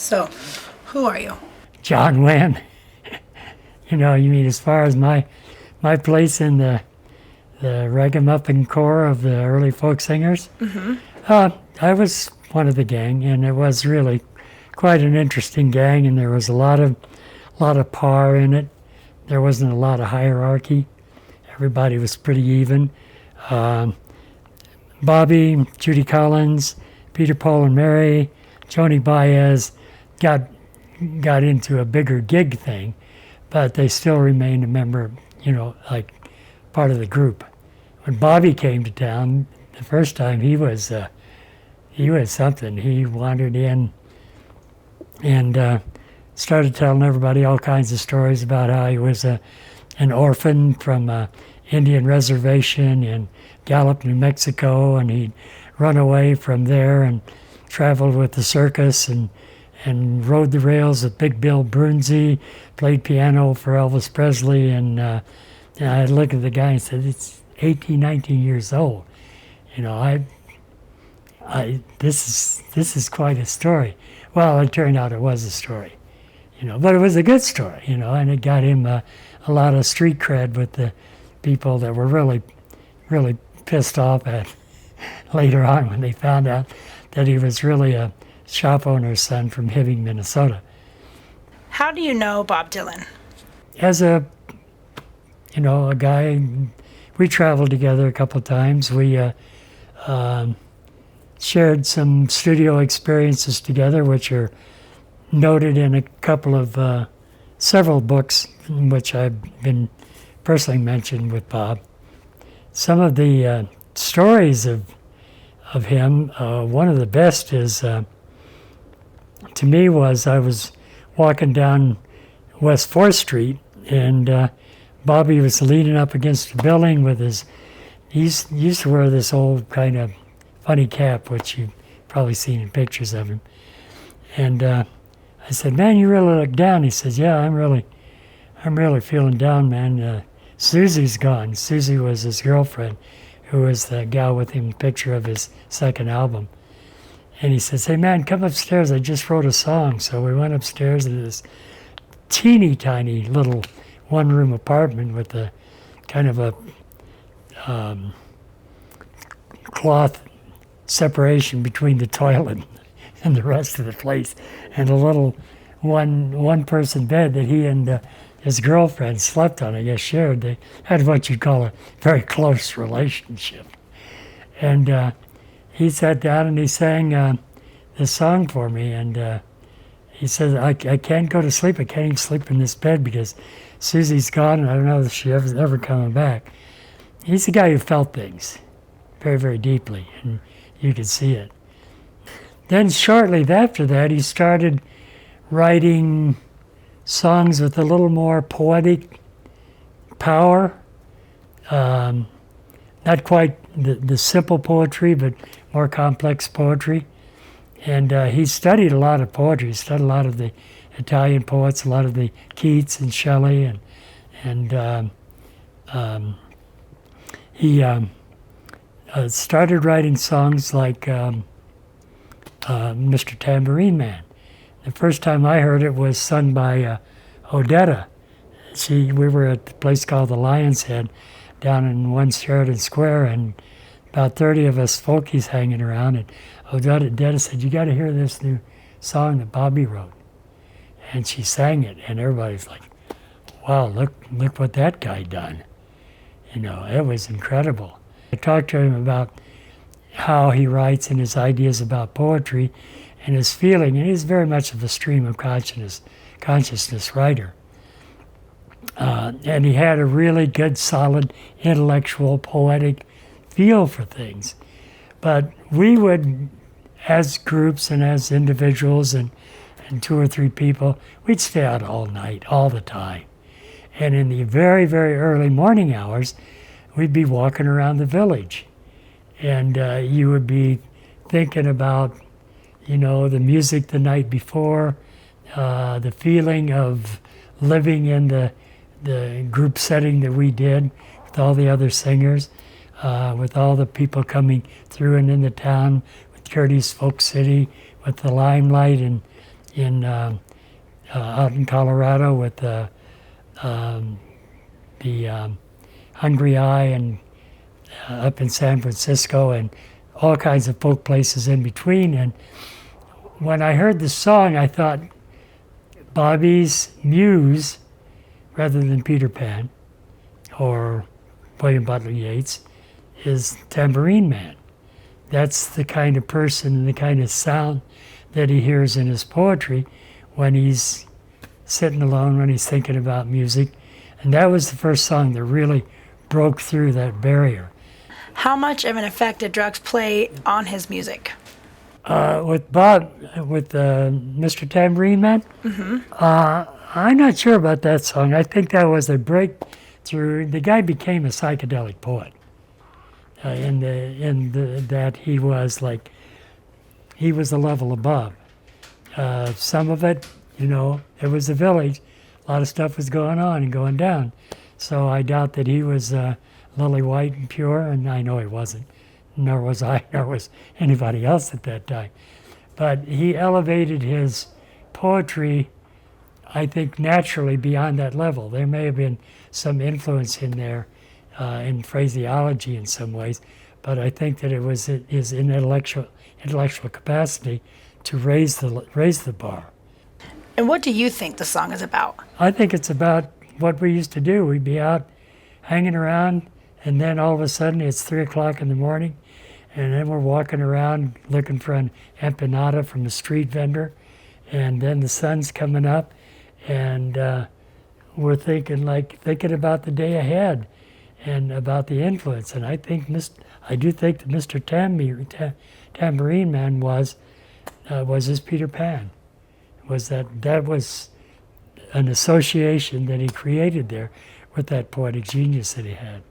So, who are you? John Winn. You mean as far as my place in the ragamuffin corps of the early folk singers? I was one of the gang, and it was really quite an interesting gang, and there was a lot of par in it. There wasn't a lot of hierarchy. Everybody was pretty even. Bobby, Judy Collins, Peter, Paul, and Mary, Joni Baez got into a bigger gig thing, but they still remained a member, like part of the group. When Bobby came to town the first time, he was something. He wandered in and started telling everybody all kinds of stories about how he was an orphan from an Indian reservation in Gallup, New Mexico, and he'd run away from there and traveled with the circus and rode the rails with Big Bill Brunsey, played piano for Elvis Presley, and I looked at the guy and said, it's 18, 19 years old. This is quite a story. Well, it turned out it was a story, but it was a good story, and it got him a lot of street cred with the people that were really, really pissed off at later on when they found out that he was really a shop owner's son from Hibbing, Minnesota. How do you know Bob Dylan? As a guy, we traveled together a couple of times. We shared some studio experiences together, which are noted in a couple of several books in which I've been personally mentioned with Bob. Some of the stories of him, one of the best is, to me, was I was walking down West 4th Street, and Bobby was leaning up against the building with he used to wear this old kind of funny cap, which you've probably seen in pictures of him. And I said, man, you really look down. He says, yeah, I'm really feeling down, man. Susie's gone. Susie was his girlfriend, who was the gal with him, picture of his second album. And he says, hey man, come upstairs, I just wrote a song. So we went upstairs into this teeny tiny little one-room apartment with a kind of a cloth separation between the toilet and the rest of the place, and a little one-person bed that he and his girlfriend slept on, I guess shared. They had what you'd call a very close relationship. And he sat down and he sang this song for me, and he said, I can't go to sleep. I can't even sleep in this bed because Susie's gone, and I don't know if she ever coming back. He's a guy who felt things very, very deeply, and you could see it. Then shortly after that, he started writing songs with a little more poetic power. Not quite the simple poetry, but more complex poetry. And he studied a lot of poetry. He studied a lot of the Italian poets, a lot of the Keats and Shelley, and he started writing songs like Mr. Tambourine Man. The first time I heard it was sung by Odetta. We were at the place called the Lion's Head down in 1 Sheridan Square, and about 30 of us folkies hanging around, and Odetta said, you got to hear this new song that Bobby wrote. And she sang it, and everybody's like, wow, look what that guy done. It was incredible. I talked to him about how he writes and his ideas about poetry and his feeling, and he's very much of a stream of consciousness writer. And he had a really good, solid, intellectual, poetic feel for things. But we would, as groups and as individuals and 2 or 3 people, we'd stay out all night, all the time. And in the very, very early morning hours, we'd be walking around the village. And you would be thinking about, the music the night before, the feeling of living in the group setting that we did with all the other singers, with all the people coming through and in the town, with Curdy's Folk City, with the limelight, and in out in Colorado with the Hungry Eye, and up in San Francisco, and all kinds of folk places in between. And when I heard the song, I thought Bobby's muse, rather than Peter Pan or William Butler Yeats, is Tambourine Man. That's the kind of person and the kind of sound that he hears in his poetry when he's sitting alone, when he's thinking about music. And that was the first song that really broke through that barrier. How much of an effect did drugs play on his music? With Bob, with Mr. Tambourine Man, I'm not sure about that song. I think that was a breakthrough. The guy became a psychedelic poet. That he was a level above. Some of it, it was a village. A lot of stuff was going on and going down. So I doubt that he was lily white and pure, and I know he wasn't. Nor was I, nor was anybody else at that time. But he elevated his poetry, I think, naturally beyond that level. There may have been some influence in there, in phraseology in some ways, but I think that it was his intellectual capacity to raise the bar. And what do you think the song is about? I think it's about what we used to do. We'd be out hanging around, and then all of a sudden it's 3 o'clock in the morning, and then we're walking around looking for an empanada from a street vendor, and then the sun's coming up, and we're thinking about the day ahead and about the influence. And I do think that Mr. Tambourine Man was his Peter Pan. That was an association that he created there with that poetic genius that he had.